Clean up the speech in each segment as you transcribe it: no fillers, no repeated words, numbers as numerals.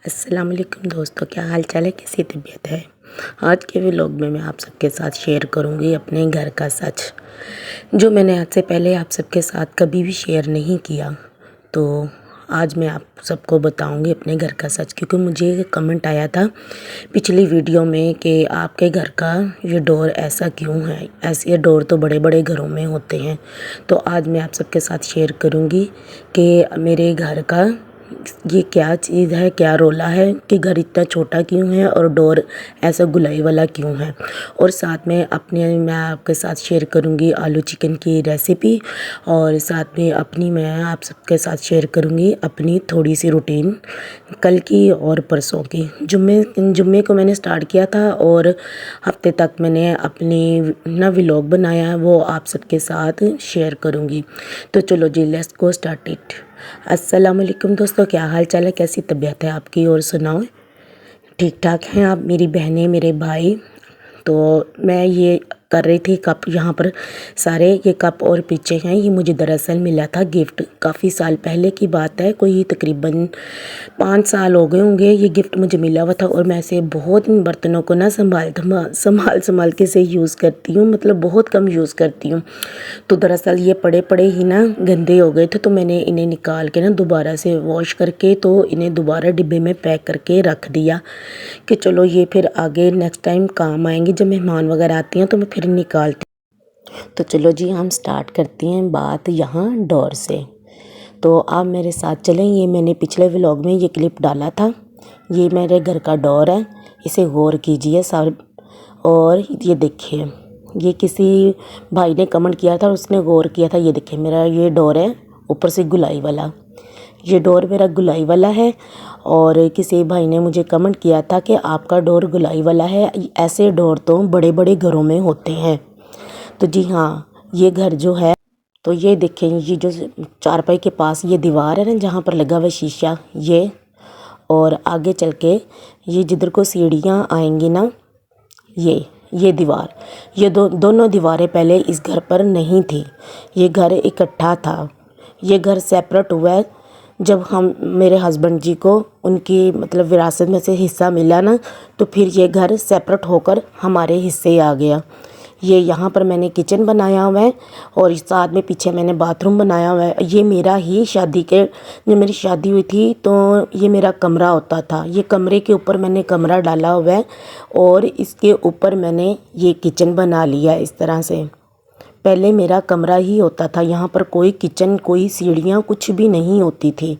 अस्सलाम वालेकुम दोस्तों, क्या हाल चाल है, कैसी तबीयत है। आज के व्लॉग में मैं आप सबके साथ शेयर करूंगी अपने घर का सच, जो मैंने आज से पहले आप सबके साथ कभी भी शेयर नहीं किया। तो आज मैं आप सबको बताऊंगी अपने घर का सच, क्योंकि मुझे कमेंट आया था पिछली वीडियो में कि आपके घर का ये डोर ऐसा क्यों है। ऐसे डोर तो बड़े बड़े घरों में होते हैं। तो आज मैं आप सबके साथ शेयर करूंगी कि मेरे घर का ये क्या चीज़ है, क्या रोला है कि घर इतना छोटा क्यों है और डोर ऐसा गुलाई वाला क्यों है। और साथ में मैं आपके साथ शेयर करूंगी आलू चिकन की रेसिपी, और साथ में मैं आप सबके साथ शेयर करूंगी अपनी थोड़ी सी रूटीन कल की और परसों की। जुम्मे को मैंने स्टार्ट किया था और हफ्ते तक मैंने अपनी व्लॉग बनाया है, वो आप सबके साथ शेयर करूंगी। तो चलो जी, लेट्स गो स्टार्ट इट। अस्सलाम वालेकुम दोस्तों, क्या हाल चाल है, कैसी तबीयत है आपकी, और सुनाओ ठीक ठाक हैं आप, मेरी बहनें, मेरे भाई। तो मैं ये कर रही थी कप, यहाँ पर सारे ये कप और पीछे हैं, ये मुझे दरअसल मिला था गिफ्ट। काफ़ी साल पहले की बात है, कोई तकरीबन 5 साल हो गए होंगे ये गिफ्ट मुझे मिला हुआ था। और मैं ऐसे बहुत इन बर्तनों को ना संभाल के से यूज़ करती हूँ, मतलब बहुत कम यूज़ करती हूँ। तो दरअसल ये पड़े पड़े ही ना गंदे हो गए थे, तो मैंने इन्हें निकाल के ना दोबारा से वॉश करके तो इन्हें दोबारा डिब्बे में पैक करके रख दिया कि चलो ये फिर आगे नेक्स्ट टाइम काम आएंगे, जब मेहमान वगैरह आती हैं तो मैं फिर निकालती। तो चलो जी, हम स्टार्ट करती हैं बात यहाँ डोर से। तो आप मेरे साथ चलें। ये मैंने पिछले व्लॉग में ये क्लिप डाला था, ये मेरे घर का डोर है, इसे गौर कीजिए सब। और ये देखिए, ये किसी भाई ने कमेंट किया था और उसने गौर किया था। ये देखिए मेरा ये डोर है ऊपर से गुलाई वाला, ये डोर मेरा गुलाई वाला है। और किसी भाई ने मुझे कमेंट किया था कि आपका डोर गुलाई वाला है, ऐसे डोर तो बड़े बड़े घरों में होते हैं। तो जी हाँ, ये घर जो है, तो ये देखें, ये जो चारपाई के पास ये दीवार है ना जहाँ पर लगा हुआ शीशा, ये और आगे चल के ये जिधर को सीढ़ियाँ आएंगी ना, ये दीवार, ये दोनों दीवारें पहले इस घर पर नहीं थी। ये घर इकट्ठा था। ये घर सेपरेट हुआ है जब हम मेरे हस्बैंड जी को उनकी मतलब विरासत में से हिस्सा मिला ना, तो फिर ये घर सेपरेट होकर हमारे हिस्से आ गया। ये यहाँ पर मैंने किचन बनाया हुआ है और साथ में पीछे मैंने बाथरूम बनाया हुआ है। ये मेरा ही जब मेरी शादी हुई थी तो ये मेरा कमरा होता था। ये कमरे के ऊपर मैंने कमरा डाला हुआ है और इसके ऊपर मैंने ये किचन बना लिया इस तरह से। पहले मेरा कमरा ही होता था, यहाँ पर कोई किचन, कोई सीढ़ियाँ, कुछ भी नहीं होती थी।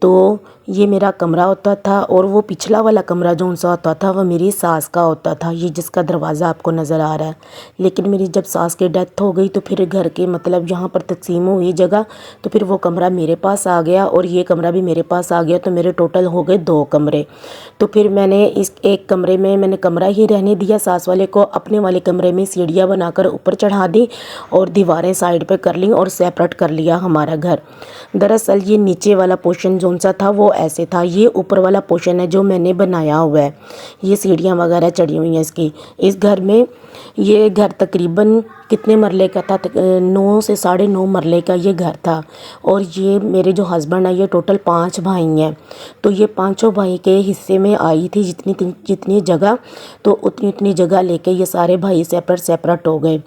तो ये मेरा कमरा होता था और वो पिछला वाला कमरा जो सा होता था वह मेरी सास का होता था, ये जिसका दरवाज़ा आपको नज़र आ रहा है। लेकिन मेरी जब सास की डेथ हो गई तो फिर घर के मतलब यहाँ पर तकसीम हुई जगह, तो फिर वो कमरा मेरे पास आ गया और ये कमरा भी मेरे पास आ गया। तो मेरे टोटल हो गए 2 कमरे। तो फिर मैंने इस एक कमरे में मैंने कमरा ही रहने दिया सास वाले को, अपने वाले कमरे में सीढ़ियाँ बनाकर ऊपर चढ़ा दी और दीवारें साइड पर कर ली और सेपरेट कर लिया हमारा घर। दरअसल ये नीचे वाला पोर्शन जो सा था वो ऐसे था, ये ऊपर वाला पोर्शन है जो मैंने बनाया हुआ है। ये सीढ़ियाँ वगैरह चढ़ी हुई हैं इसकी, इस घर में। ये घर तकरीबन कितने मरले का था, 9 से 9.5 मरले का ये घर था। और ये मेरे जो हस्बैंड है, ये टोटल 5 भाई हैं। तो ये पांचों भाई के हिस्से में आई थी जितनी जगह, तो उतनी जगह लेके ये सारे भाई सेपरेट हो गए।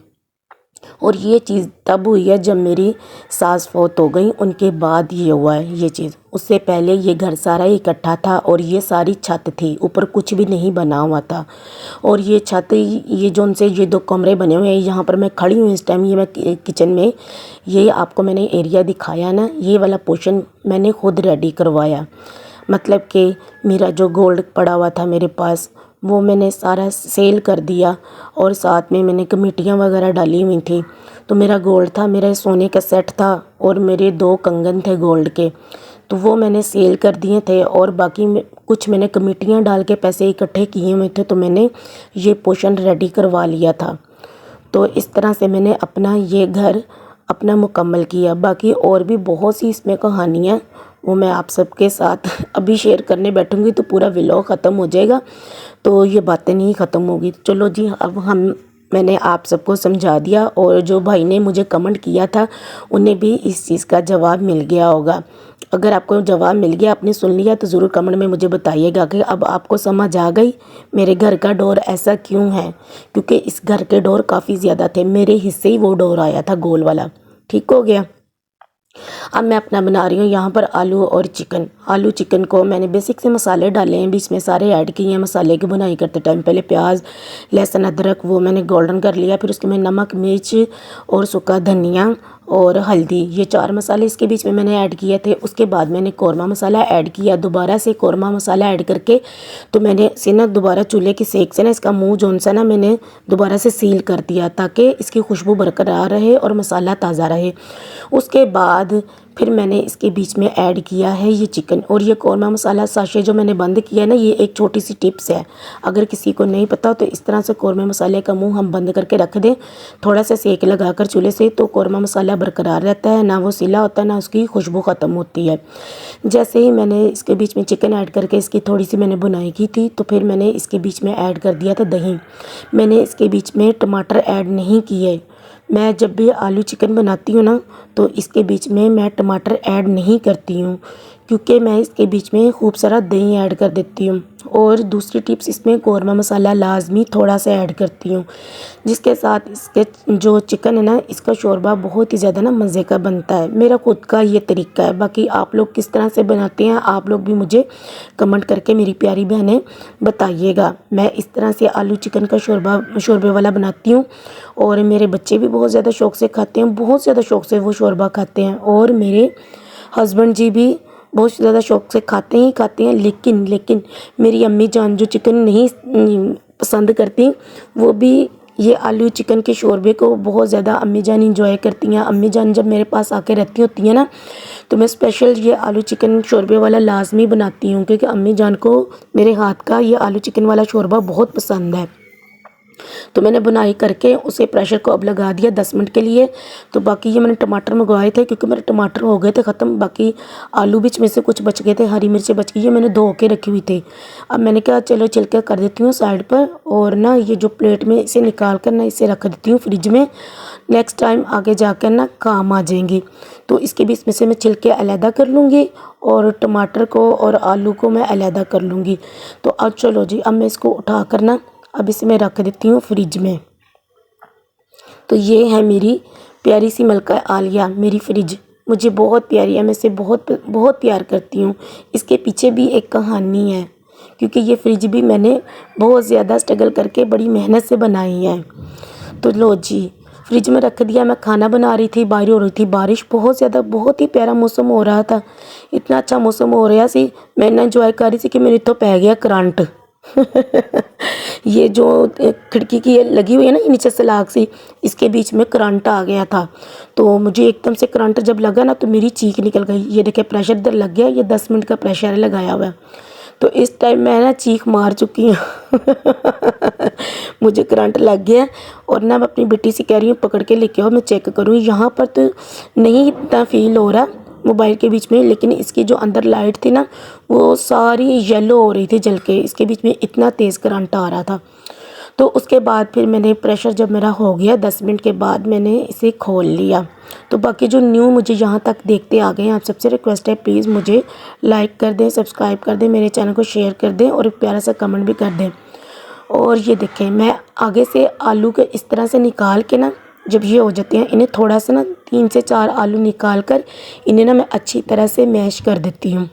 और ये चीज़ तब हुई है जब मेरी सास फौत हो गई, उनके बाद ये हुआ है ये चीज़। उससे पहले ये घर सारा इकट्ठा था और ये सारी छत थी, ऊपर कुछ भी नहीं बना हुआ था। और ये छत, ये जो उनसे ये 2 कमरे बने हुए हैं, यहाँ पर मैं खड़ी हूँ इस टाइम, ये मैं किचन में, ये आपको मैंने एरिया दिखाया ना, ये वाला पोर्शन मैंने खुद रेडी करवाया। मतलब कि मेरा जो गोल्ड पड़ा हुआ था मेरे पास, वो मैंने सारा सेल कर दिया और साथ में मैंने कमेटियाँ वगैरह डाली हुई थी। तो मेरा गोल्ड था, मेरा सोने का सेट था और मेरे 2 कंगन थे गोल्ड के, तो वो मैंने सेल कर दिए थे। और बाकी कुछ मैंने कमेटियाँ डाल के पैसे इकट्ठे किए हुए थे, तो मैंने ये पोर्शन रेडी करवा लिया था। तो इस तरह से मैंने अपना ये घर अपना मुकम्मल किया। बाकी और भी बहुत सी इसमें कहानियाँ, वो मैं आप सबके साथ अभी शेयर करने बैठूंगी तो पूरा व्लॉग ख़त्म हो जाएगा, तो ये बातें नहीं ख़त्म होगी। चलो जी, अब मैंने आप सबको समझा दिया और जो भाई ने मुझे कमेंट किया था उन्हें भी इस चीज़ का जवाब मिल गया होगा। अगर आपको जवाब मिल गया, आपने सुन लिया, तो ज़रूर कमेंट में मुझे बताइएगा कि अब आपको समझ आ गई मेरे घर का डोर ऐसा क्यों है। क्योंकि इस घर के डोर काफ़ी ज़्यादा थे, मेरे हिस्से ही वो डोर आया था गोल वाला। ठीक हो गया। अब मैं अपना बना रही हूँ यहाँ पर आलू और चिकन। आलू चिकन को मैंने बेसिक से मसाले डाले हैं, बीच में सारे ऐड किए हैं मसाले की बुनाई करते टाइम। पहले प्याज, लहसुन, अदरक वो मैंने गोल्डन कर लिया। फिर उसके में नमक, मिर्च और सूखा धनिया और हल्दी, ये 4 मसाले इसके बीच में मैंने ऐड किए थे। उसके बाद मैंने कौरमा मसाला ऐड किया। दोबारा से कौरमा मसाला ऐड करके तो मैंने इसे ना दोबारा चूल्हे की सेक से ना इसका मुंह जोन सा ना मैंने दोबारा से सील कर दिया, ताकि इसकी खुशबू बरकरार रहे और मसाला ताज़ा रहे। उसके बाद फिर मैंने इसके बीच में ऐड किया है ये चिकन। और ये कौरमा मसाला साशे जो मैंने बंद किया है ना, ये एक छोटी सी टिप्स है, अगर किसी को नहीं पता तो इस तरह से कौरमा मसाले का मुंह हम बंद करके रख दें, थोड़ा सा सेक लगाकर चूल्हे से, तो कौरमा मसाला बरकरार रहता है, ना वो सिला होता है, ना उसकी खुशबू ख़त्म होती है। जैसे ही मैंने इसके बीच में चिकन ऐड करके इसकी थोड़ी सी मैंने बुनाई की थी, तो फिर मैंने इसके बीच में ऐड कर दिया था दही। मैंने इसके बीच में टमाटर ऐड नहीं किए। मैं जब भी आलू चिकन बनाती हूँ ना, तो इसके बीच में मैं टमाटर ऐड नहीं करती हूँ, क्योंकि मैं इसके बीच में खूब सारा दही ऐड कर देती हूँ। और दूसरी टिप्स, इसमें कौरमा मसाला लाजमी थोड़ा सा ऐड करती हूँ, जिसके साथ इसके जो चिकन है ना, इसका शोरबा बहुत ही ज़्यादा ना मज़े का बनता है। मेरा खुद का ये तरीका है, बाकी आप लोग किस तरह से बनाते हैं आप लोग भी मुझे कमेंट करके मेरी प्यारी बहनें बताइएगा। मैं इस तरह से आलू चिकन का शोरबे वाला बनाती हूँ, और मेरे बच्चे भी बहुत ज़्यादा शौक़ से खाते हैं, बहुत ज़्यादा शौक़ से वो शोरबा खाते हैं। और मेरे हस्बैंड जी भी बहुत ज़्यादा शौक़ से खाते हैं। लेकिन मेरी अम्मी जान जो चिकन नहीं पसंद करती, वो भी ये आलू चिकन के शोरबे को बहुत ज़्यादा अम्मी जान इंजॉय करती हैं। अम्मी जान जब मेरे पास आके रहती होती हैं ना, तो मैं स्पेशल ये आलू चिकन शोरबे वाला लाजमी बनाती हूँ, क्योंकि अम्मी जान को मेरे हाथ का ये आलू चिकन वाला शोरबा बहुत पसंद है। तो मैंने बुनाई करके उसे प्रेशर को अब लगा दिया 10 मिनट के लिए। तो बाकी ये मैंने टमाटर मंगवाए थे, क्योंकि मेरे टमाटर हो गए थे ख़त्म, बाकी आलू बीच में से कुछ बच गए थे, हरी मिर्चें बच गई, ये मैंने धो के रखी हुई थी। अब मैंने कहा चलो छिलका कर देती हूँ साइड पर, और ना ये जो प्लेट में इसे निकाल कर ना इसे रख देती हूँ फ्रिज में, नेक्स्ट टाइम आगे जाकर ना काम आ जाएंगी। तो इसके बीच में से मैं छिलके अलहदा कर लूँगी, और टमाटर को और आलू को मैं अलहदा कर लूँगी। तो अब चलो जी, अब मैं इसको उठा कर ना अब इसे मैं रख देती हूँ फ्रिज में। तो ये है मेरी प्यारी सी मलका आलिया, मेरी फ्रिज मुझे बहुत प्यारी है, मैं इसे बहुत बहुत प्यार करती हूँ। इसके पीछे भी एक कहानी है, क्योंकि ये फ्रिज भी मैंने बहुत ज़्यादा स्ट्रगल करके बड़ी मेहनत से बनाई है। तो लो जी, फ्रिज में रख दिया। मैं खाना बना रही थी, बाहर हो रही थी बारिश बहुत ज़्यादा, बहुत ही प्यारा मौसम हो रहा था, इतना अच्छा मौसम हो रहा सी, मैं इतना इंजॉय कर रही थी कि मेरे तो पै गया करंट। ये जो खिड़की की लगी हुई है ना नीचे सलाख सी, इसके बीच में करंट आ गया था। तो मुझे एकदम से करंट जब लगा ना, तो मेरी चीख निकल गई। ये देखिए प्रेशर इधर लग गया, ये 10 मिनट का प्रेशर लगाया हुआ है। तो इस टाइम मैं ना चीख मार चुकी हूँ। मुझे करंट लग गया, और ना मैं अपनी बेटी से कह रही हूँ पकड़ के लेके आओ, मैं चेक करूँ। यहाँ पर तो नहीं इतना फील हो रहा मोबाइल के बीच में, लेकिन इसकी जो अंदर लाइट थी ना, वो सारी येलो हो रही थी जल के, इसके बीच में इतना तेज़ करंट आ रहा था। तो उसके बाद फिर मैंने प्रेशर जब मेरा हो गया 10 मिनट के बाद मैंने इसे खोल लिया। तो बाकी जो न्यू मुझे यहाँ तक देखते आ गए हैं, आप सबसे रिक्वेस्ट है प्लीज़ मुझे लाइक कर दें, सब्सक्राइब कर दें, मेरे चैनल को शेयर कर दें, और एक प्यारा सा कमेंट भी कर दें। और ये देखें, मैं आगे से आलू के इस तरह से निकाल के ना, जब ये हो जाते हैं, इन्हें थोड़ा सा ना 3 से 4 आलू निकाल कर इन्हें ना मैं अच्छी तरह से मैश कर देती हूँ।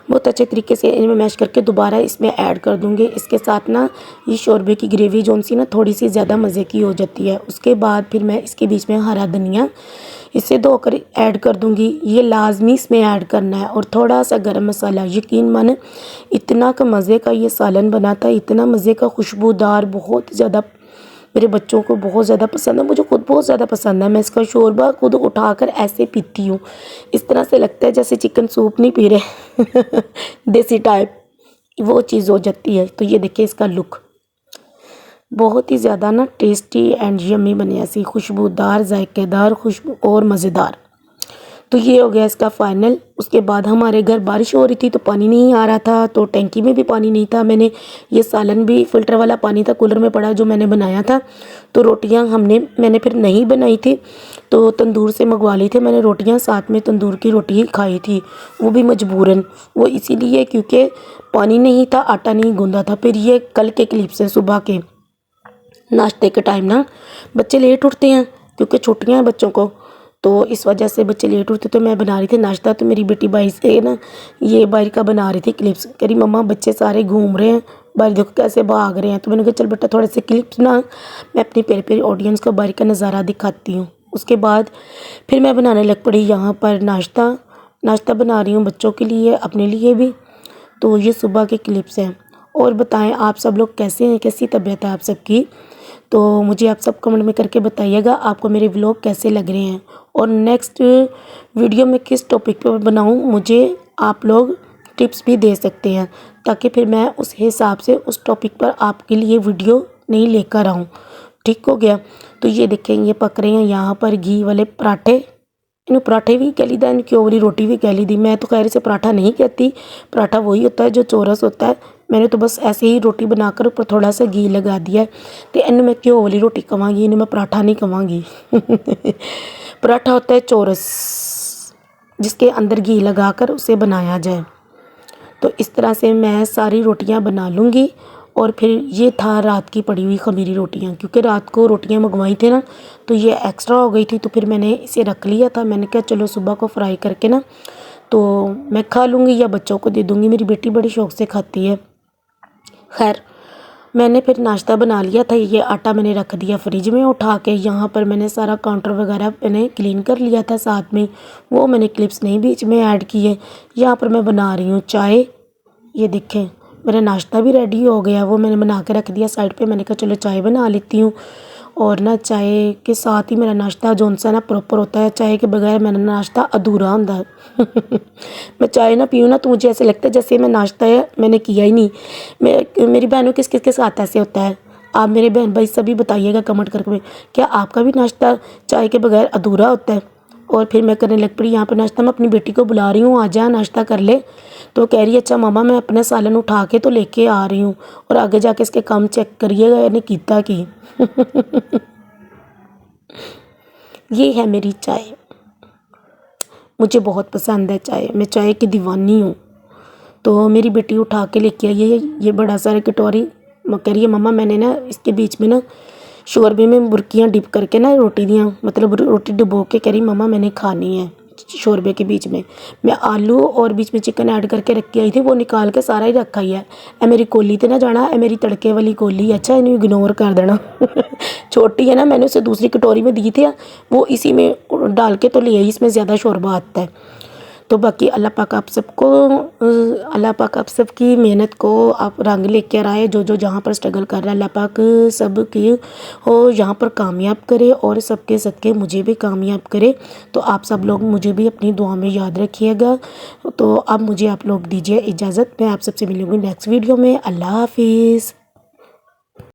बहुत अच्छे तरीके से इन्हें मैश करके दोबारा इसमें ऐड कर दूँगी। इसके साथ ना ये शोरबे की ग्रेवी जो सी ना थोड़ी सी ज़्यादा मज़े की हो जाती है। उसके बाद फिर मैं इसके बीच में हरा धनिया इसे धोकर ऐड कर दूँगी, ये लाजमी इसमें ऐड करना है। और थोड़ा सा गरम मसाला, यकीन माने इतना का मज़े का ये सालन बना था, इतना मज़े का खुशबूदार, बहुत ज़्यादा मेरे बच्चों को बहुत ज़्यादा पसंद है, मुझे खुद बहुत ज़्यादा पसंद है। मैं इसका शोरबा खुद उठाकर ऐसे पीती हूँ, इस तरह से लगता है जैसे चिकन सूप नहीं पी रहे। देसी टाइप वो चीज़ हो जाती है। तो ये देखिए इसका लुक बहुत ही ज़्यादा ना टेस्टी एंड यम्मी बने, ऐसी खुशबूदार, जायकेदार, खुशबू और मज़ेदार। तो ये हो गया इसका फाइनल। उसके बाद हमारे घर बारिश हो रही थी तो पानी नहीं आ रहा था, तो टैंकी में भी पानी नहीं था। मैंने ये सालन भी फ़िल्टर वाला पानी था कूलर में पड़ा जो मैंने बनाया था। तो रोटियां मैंने फिर नहीं बनाई थी, तो तंदूर से मंगवा ली थी मैंने रोटियां, साथ में तंदूर की रोटी ही खाई थी, वो भी मजबूरन। वो इसीलिए क्योंकि पानी नहीं था, आटा नहीं गूंदा था। फिर ये कल के क्लिप्स हैं सुबह के नाश्ते के टाइम ना बच्चे लेट उठते हैं क्योंकि छुट्टियां हैं बच्चों को, तो इस वजह से बच्चे लेट उठते। तो मैं बना रही थी नाश्ता, तो मेरी बेटी बाहर से ना ये बाहर का बना रही थी क्लिप्स। कह रही मम्मा बच्चे सारे घूम रहे हैं बाहर, देखो कैसे भाग रहे हैं। तो मैंने कहा चल बेटा थोड़े से क्लिप्स ना मैं अपनी प्यारी प्यारी ऑडियंस को बाहर का नज़ारा दिखाती हूँ। उसके बाद फिर मैं बनाने लग पड़ी यहाँ पर नाश्ता बना रही हूँ बच्चों के लिए, अपने लिए भी। तो ये सुबह के क्लिप्स हैं। और बताएं आप सब लोग कैसे हैं, कैसी तबीयत है आप सबकी। तो मुझे आप सब कमेंट में करके बताइएगा आपको मेरे व्लॉग कैसे लग रहे हैं, और नेक्स्ट वीडियो में किस टॉपिक पर बनाऊं मुझे आप लोग टिप्स भी दे सकते हैं, ताकि फिर मैं उस हिसाब से उस टॉपिक पर आपके लिए वीडियो नहीं लेकर आऊँ। ठीक हो गया। तो ये देखें ये पक रहे हैं यहाँ पर घी वाले पराठे। इन्हें पराठे भी कह ली दा, इनकी ओवरी रोटी भी कह ली दी। मैं तो खैर इसे पराठा नहीं कहती, पराठा वही होता है जो चौरस होता है। मैंने तो बस ऐसे ही रोटी बनाकर ऊपर थोड़ा सा घी लगा दिया है। तो इन्हें मैं घ्यो वाली रोटी कहांगी, इन्हें मैं पराठा नहीं कहांगी। पराठा होता है चौरस जिसके अंदर घी लगाकर उसे बनाया जाए। तो इस तरह से मैं सारी रोटियां बना लूँगी। और फिर ये था रात की पड़ी हुई खमीरी रोटियां, क्योंकि रात को रोटियां मंगवाई थी ना, तो ये एक्स्ट्रा हो गई थी, तो फिर मैंने इसे रख लिया था। मैंने कहा चलो सुबह को फ्राई करके ना तो मैं खा लूँगी या बच्चों को दे दूँगी, मेरी बेटी बड़ी शौक़ से खाती है। खैर मैंने फिर नाश्ता बना लिया था। ये आटा मैंने रख दिया फ्रिज में उठा के। यहाँ पर मैंने सारा काउंटर वगैरह मैंने क्लीन कर लिया था साथ में, वो मैंने क्लिप्स नहीं बीच में ऐड किए। यहाँ पर मैं बना रही हूँ चाय। ये देखें मेरा नाश्ता भी रेडी हो गया, वो मैंने बना के रख दिया साइड पे। मैंने कहा चलो चाय बना लेती हूँ। और ना चाय के साथ ही मेरा नाश्ता जौन सा ना प्रॉपर होता है, चाय के बगैर मेरा नाश्ता अधूरा होता है। मैं चाय ना पीऊँ ना तो मुझे ऐसे लगता है जैसे मैं नाश्ता है मैंने किया ही नहीं। मेरी बहनों किस किस के साथ ऐसे होता है, आप मेरे बहन भाई सभी बताइएगा कमेंट करके, क्या आपका भी नाश्ता चाय के बगैर अधूरा होता है। और फिर मैं करने लग पड़ी यहाँ पर नाश्ता। मैं अपनी बेटी को बुला रही हूँ, आ जा नाश्ता कर ले। तो कह रही है अच्छा मामा मैं अपना सालन उठा के तो लेके आ रही हूँ, और आगे जाके इसके काम चेक करिएगा यानी कीता की। ये है मेरी चाय, मुझे बहुत पसंद है चाय, मैं चाय की दीवानी हूँ। तो मेरी बेटी उठा के लेके आई है ये बड़ा सारा कटोरी। कह रही है मम्मा मैंने ना इसके बीच में ना शोरबे में बुर्कियाँ डिप करके ना रोटी दियाँ, मतलब रोटी डुबो के, कह रही मम्मा मैंने खानी है शोरबे के बीच में। मैं आलू और बीच में चिकन ऐड करके रख के आई थी, वो निकाल के सारा ही रखा ही है। ए मेरी कोली ते ना जाना, ए मेरी तड़के वाली कोली, अच्छा इन्हें इग्नोर कर देना। छोटी है ना, मैंने उसे दूसरी कटोरी में दी थी, वो इसी में डाल के तो ले आई, इसमें ज़्यादा शोरबा आता है। तो बाकी अल्लाह पाक आप सबकी मेहनत को आप रंग लेकर आए। जो जहाँ पर स्ट्रगल कर रहा है अल्लाह पाक सबकी हो यहाँ पर कामयाब करे, और सबके सदके मुझे भी कामयाब करे। तो आप सब लोग मुझे भी अपनी दुआ में याद रखिएगा। तो अब मुझे आप लोग दीजिए इजाज़त, मैं आप सबसे मिलूँगी नेक्स्ट वीडियो में। अल्लाह हाफिज़।